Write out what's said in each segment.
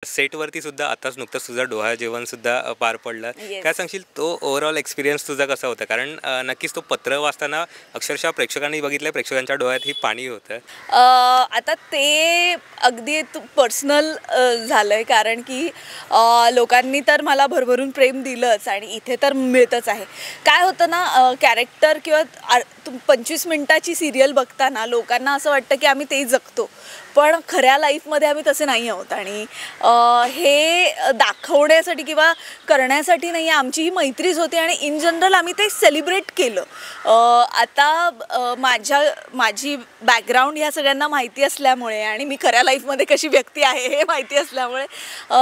सेटवरती सुद्धा आताच नुकतंच तुझं डोहाळे जेवण सुद्धा पार पडलं. Yes. काय सांगशील तो ओव्हरऑल एक्सपिरियन्स तुझा कसा होता? कारण नक्कीच तो पत्र वाचताना अक्षरशः प्रेक्षकांनी बघितलं, प्रेक्षकांच्या डोळ्यात ही पाणी होतं. आता ते अगदी पर्सनल झालंय, कारण की लोकांनी तर मला भरभरून प्रेम दिलंच आणि इथे तर मिळतच आहे. काय होतं ना, कॅरेक्टर किंवा 25 मिनिटाची सिरियल बघताना लोकांना असं वाटतं की आम्ही ते जगतो, पण खऱ्या लाईफमध्ये आम्ही तसे नाही आहोत. आणि हे दाखवण्यासाठी किंवा करण्यासाठी नाही, आमची ही मैत्रीच होती आणि इन जनरल आम्ही ते सेलिब्रेट केलं. आता माझी बॅकग्राऊंड ह्या सगळ्यांना माहिती असल्यामुळे आणि मी खऱ्या लाईफमध्ये कशी व्यक्ती आहे हे माहिती असल्यामुळे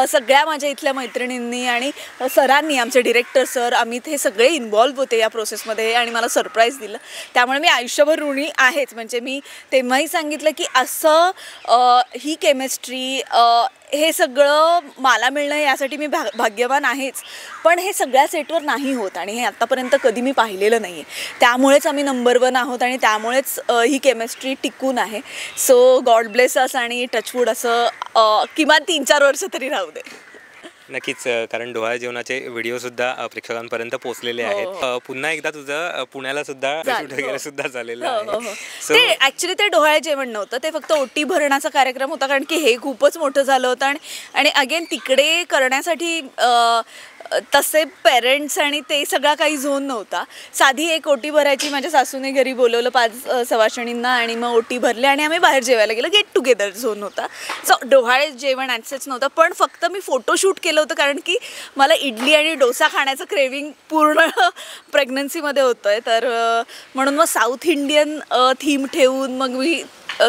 सगळ्या माझ्या इथल्या मैत्रिणींनी आणि सरांनी, आमचे डिरेक्टर सर, अमित, हे सगळे इन्व्हॉल्व होते या प्रोसेसमध्ये आणि मला सरप्राईज दिलं. त्यामुळे मी आयुष्यभर ऋणी आहेच. म्हणजे मी तेव्हाही सांगितलं की असं ही केमिस्ट्री, हे सगळं मला मिळणं यासाठी मी भाग्यवान आहेच, पण हे सगळ्या सेटवर नाही होत आणि हे आत्तापर्यंत कधी मी पाहिलेलं नाही आहे. त्यामुळेच आम्ही नंबर 1 आहोत आणि त्यामुळेच ही केमिस्ट्री टिकून आहे. सो गॉड ब्लेस अस आणि टचवूड असं किमान 3-4 वर्ष तरी राहू दे. नक्कीच, कारण डोहाळे जेवणाचे व्हिडिओ सुद्धा प्रेक्षकांपर्यंत पोहोचलेले आहेत. पुन्हा एकदा तुझं पुण्याला सुद्धा शूट वगैरे सुद्धा झालेलं आहे. ते ऍक्च्युली ते डोहाळे जेवण नव्हतं, ते फक्त ओटी भरण्याचा कार्यक्रम होता, कारण की हे खूपच मोठं झालं होतं आणि अगेन तिकडे करण्यासाठी तसे पेरेंट्स आणि ते सगळा काही झोन नव्हता. साधी एक ओटी भरायची, माझ्या सासूने घरी बोलवलं 5 सवाशिणींना आणि मग ओटी भरली आणि आम्ही बाहेर जेवायला गेलो. गेट टुगेदर झोन होता. सो डोहाळे जेवण ॲक्सेस नव्हतं, पण फक्त मी फोटोशूट केलं होतं, कारण की मला इडली आणि डोसा खाण्याचं क्रेविंग पूर्ण प्रेग्नन्सीमध्ये होतं आहे. तर म्हणून मग साऊथ इंडियन थीम ठेवून मग मी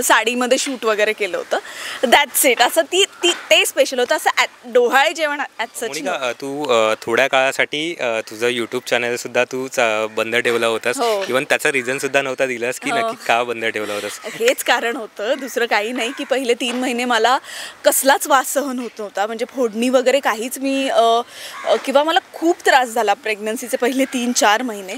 साडीमध्ये शूट वगैरे केलं होतं. That's it. असं ते स्पेशल होतं. असं डोहाळे जेवण मोनिका, तू थोड्या काळासाठी तुझं यूट्यूब चॅनल सुद्धा तू बंद ठेवला होतास. इव्हन त्याचा रिझन सुद्धा नव्हता दिलास की नक्की का बंद ठेवला होतास. हेच कारण होतं, दुसरं काही नाही. की पहिले 3 महिने मला कसलाच वास सहन होत नव्हता, म्हणजे फोडणी वगैरे काहीच मी किंवा मला खूप त्रास झाला प्रेग्नन्सीचे पहिले 3-4 महिने,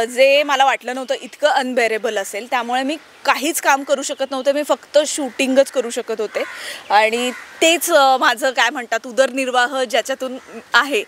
जे मला वाटलं नव्हतं इतकं अनबेरेबल असेल. त्यामुळे मी काहीच काम करू शकत नव्हते, मी फक्त शूटिंगच करू शकत होते आणि तेच माझं काय म्हणतात उदरनिर्वाह ज्याच्यातून आहे,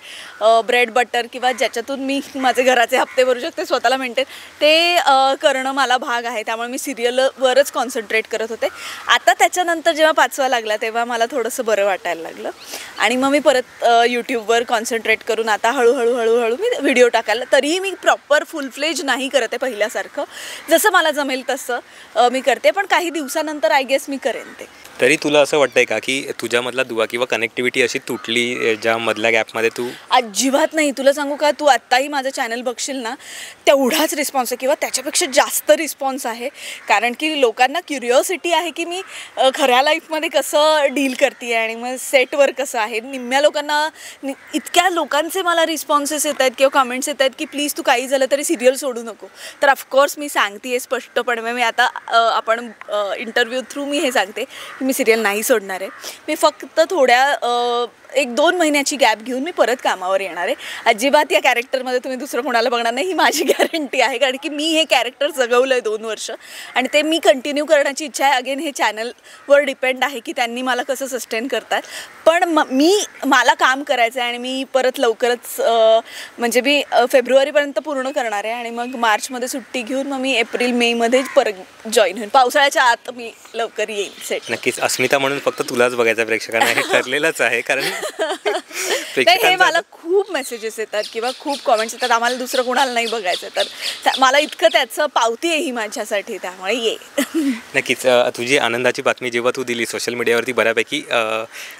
ब्रेड बटर किंवा ज्याच्यातून मी माझे घराचे हप्ते भरू शकते, स्वतःला मेंटेन, ते करणं मला भाग आहे. त्यामुळे मी सिरियलवरच कॉन्सन्ट्रेट करत होते. आता त्याच्यानंतर जेव्हा 5वा लागला तेव्हा मला थोडंसं बरं वाटायला लागलं आणि मग मी परत यूट्यूबवर कॉन्सन्ट्रेट करून आता हळूहळू मी व्हिडिओ टाकायला. तरीही मी प्रॉपर फुल फ्लेज नाही करत आहे पहिल्यासारखं, जसं मला जमेल तसं मी करते, पण काही दिवसानंतर आय गेस मी करेन ते. तरी तुला असं वाटतंय का की तुझ्यामधला दुवा किंवा कनेक्टिव्हिटी अशी तुटली ज्या मधल्या गॅपमध्ये तू? अजिबात नाही. तुला सांगू का, तू आत्ताही माझं चॅनल बघशील ना, तेवढाच रिस्पॉन्स आहे किंवा त्याच्यापेक्षा जास्त रिस्पॉन्स आहे, कारण की लोकांना क्युरिओसिटी आहे की मी खऱ्या लाईफमध्ये कसं डील करते आणि मग सेटवर कसं आहे. निम्म्या लोकांना, इतक्या लोकांचे मला रिस्पॉन्सेस येत आहेत किंवा कमेंट्स येत आहेत की प्लीज तू काही झालं तरी सिरियल सोडू नको. तर ऑफकोर्स मी सांगते स्पष्टपणे, मी आता आपण इंटरव्ह्यू थ्रू मी हे सांगते की मी सिरियल नाही सोडणार आहे. मी फक्त थोड्या 1-2 महिन्याची गॅप घेऊन मी परत कामावर येणार आहे. अजिबात या कॅरेक्टरमध्ये तुम्ही दुसरं कोणाला बघणार नाही, ही माझी गॅरंटी आहे, कारण की मी हे कॅरेक्टर जगवलं आहे 2 वर्ष आणि ते मी कंटिन्यू करण्याची इच्छा आहे. अगेन हे चॅनलवर डिपेंड आहे की त्यांनी मला कसं सस्टेन करतात, पण मला काम करायचं आहे आणि मी परत लवकरच, म्हणजे मी फेब्रुवारीपर्यंत पूर्ण करणार आहे आणि मग मार्चमध्ये सुट्टी घेऊन मग मी एप्रिल-मेमध्ये परत जॉईन होईन. पावसाळ्याच्या आत मी लवकर येईल सेट. नक्कीच. अस्मिता म्हणून फक्त तुलाच बघायचं प्रेक्षकांना, हे ठरलेलंच आहे. कारण हे मला खूप मेसेजेस येतात किंवा खूप कॉमेंट्स येतात, आम्हाला दुसरं कोणाला नाही बघायचं, तर मला इतकं त्याचं पावती आहे ही माझ्यासाठी, त्यामुळे ये. नक्कीच. तुझी आनंदाची बातमी जेव्हा तू दिली सोशल मीडियावरती, बऱ्यापैकी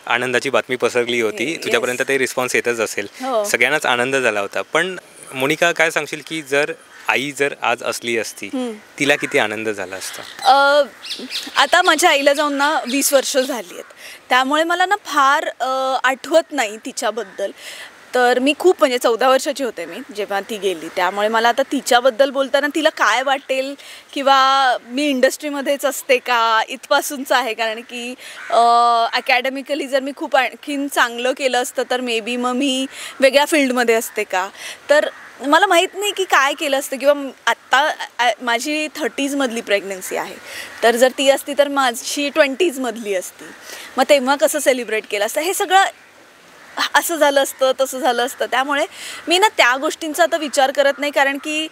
आनंदाची बातमी पसरली होती, तुझ्यापर्यंत ते रिस्पॉन्स येतच असेल, सगळ्यांनाच आनंद झाला होता. पण मोनिका, काय सांगशील की जर आई आज असली असती, तिला किती आनंद झाला असता? आता माझ्या आईला जाऊन ना 20 वर्ष झाली आहेत, त्यामुळे मला ना फार आठवत नाही तिच्याबद्दल. तर मी खूप, म्हणजे 14 वर्षाची होते मी जेव्हा ती गेली, त्यामुळे मला आता तिच्याबद्दल बोलताना तिला काय वाटेल किंवा मी इंडस्ट्रीमध्येच असते का इथपासूनचं आहे, कारण की अकॅडमिकली जर मी खूप आणखीन चांगलं केलं असतं तर मे बी मग मी वेगळ्या फील्डमध्ये असते का. तर मला माहीत नाही की काय केलं असतं, किंवा आत्ता माझी 30मधली प्रेग्नन्सी आहे, तर जर ती असती तर माझी 20मधली असती, मग तेव्हा कसं सेलिब्रेट केलं असतं, हे सगळं असं झालं असतं तसं झालं असतं. त्यामुळे मी ना त्या गोष्टींचा आता विचार करत नाही, कारण की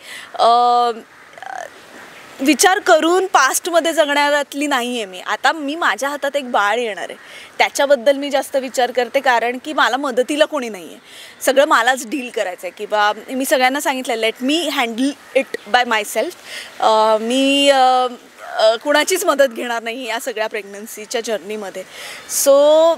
विचार करून पास्टमध्ये जगण्यातली नाही आहे मी. आता मी माझ्या हातात एक बाळ येणार आहे, त्याच्याबद्दल मी जास्त विचार करते, कारण की मला मदतीला कोणी नाही आहे, सगळं मलाच डील करायचं आहे. किंवा मी सगळ्यांना सांगितलं, let me handle it by myself. मी कुणाचीच मदत घेणार नाही या सगळ्या प्रेग्नन्सीच्या जर्नीमध्ये. सो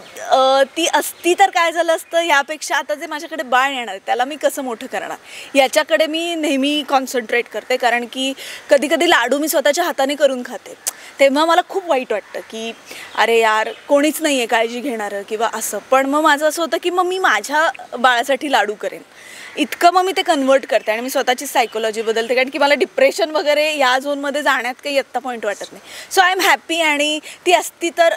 ती असती तर काय झालं असतं, ह्यापेक्षा आता जे माझ्याकडे बाळ येणार आहे त्याला मी कसं मोठं करणार याच्याकडे मी नेहमी कॉन्सन्ट्रेट करते. कारण की कधी कधी लाडू मी स्वतःच्या हाताने करून खाते, तेव्हा मला खूप वाईट वाटतं की अरे यार कोणीच नाही आहे काळजी घेणारं किंवा असं. पण मग माझं असं होतं की मग मी माझ्या बाळासाठी लाडू करेन, इतकं मग मी ते कन्वर्ट करते आणि मी स्वतःची सायकोलॉजी बदलते, कारण की मला डिप्रेशन वगैरे या झोनमध्ये जाण्यात काही आत्ता पॉईंट वाटत नाही. सो आय एम हॅपी, आणि ती असती तर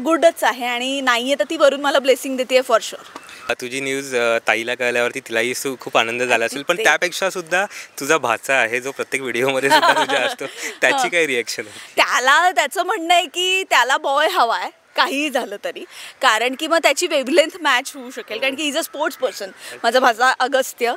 गुडच आहे, आणि नाही आहे तर ती वरून मला ब्लेसिंग देते फॉर शुअर. तुझी न्यूज ताईला कळल्यावरती तिलाही खूप आनंद झाला असेल, पण त्यापेक्षा सुद्धा तुझा भाचा आहे जो प्रत्येक व्हिडिओमध्ये सुद्धा तुझ्या असतो, त्याची काय रिॲक्शन? त्याला त्याचं म्हणणं आहे की त्याला बॉय हवा आहे काहीही झालं तरी, कारण की मग त्याची वेवलेंथ मॅच होऊ शकेल, कारण की इज अ स्पोर्ट्स पर्सन. माझा भाचा अगस्त्य,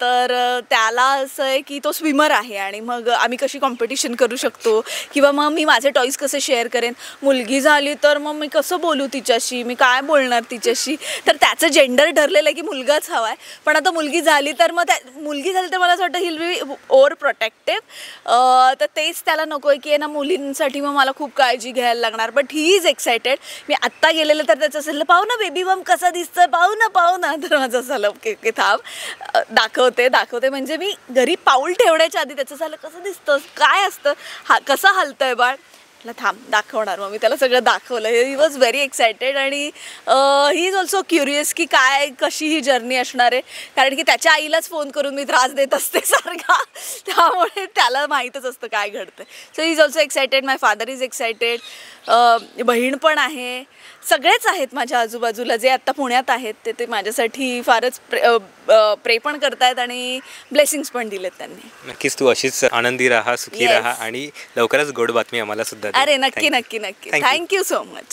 तर त्याला असं आहे की तो स्विमर आहे, आणि मग आम्ही कशी कॉम्पिटिशन करू शकतो, किंवा मग मी माझे टॉईज कसे शेअर करेन. मुलगी झाली तर मग मी कसं बोलू तिच्याशी, मी काय बोलणार तिच्याशी. तर त्याचं जेंडर ठरलेलं आहे की मुलगाच हवा आहे. पण आता मुलगी झाली तर मग मुलगी झाली तर मला असं वाटतं हिल बी ओव्हर प्रोटेक्टिव्ह. तर तेच त्याला नको आहे की ना मुलींसाठी मग मला खूप काळजी घ्यायला लागणार. But he is excited. मी आत्ता गेलेलं तर त्याचं असेल, पाहू ना बेबी बम कसा दिसतोय, पाहू ना. तर माझं झालं की थांब दाखवते, म्हणजे मी घरी पाऊल ठेवण्याच्या आधी त्याचं झालं कसं दिसतं, काय असतं, कसं हलतंय बाळ, थांब दाखवणार. मग मी त्याला सगळं दाखवलं. ही वॉज व्हेरी एक्सायटेड, आणि ही इज ऑल्सो क्युरियस की कशी ही जर्नी असणार आहे, कारण की त्याच्या आईलाच फोन करून मी त्रास देत असते सारखा, त्यामुळे त्याला माहीतच असतं काय घडतं. So he is also excited. My father is excited. बहीण पण आहे, सगळेच आहेत माझ्या आजूबाजूला जे आत्ता पुण्यात आहेत ते माझ्यासाठी फारच प्रे पण करतायत आणि ब्लेसिंग्स पण दिलेत त्यांनी. नक्कीच तू अशीच आनंदी राहा, सुखी राहा, आणि लवकरच गोड बातमी आम्हाला सुद्धा दे. अरे नक्की. Thank you so much.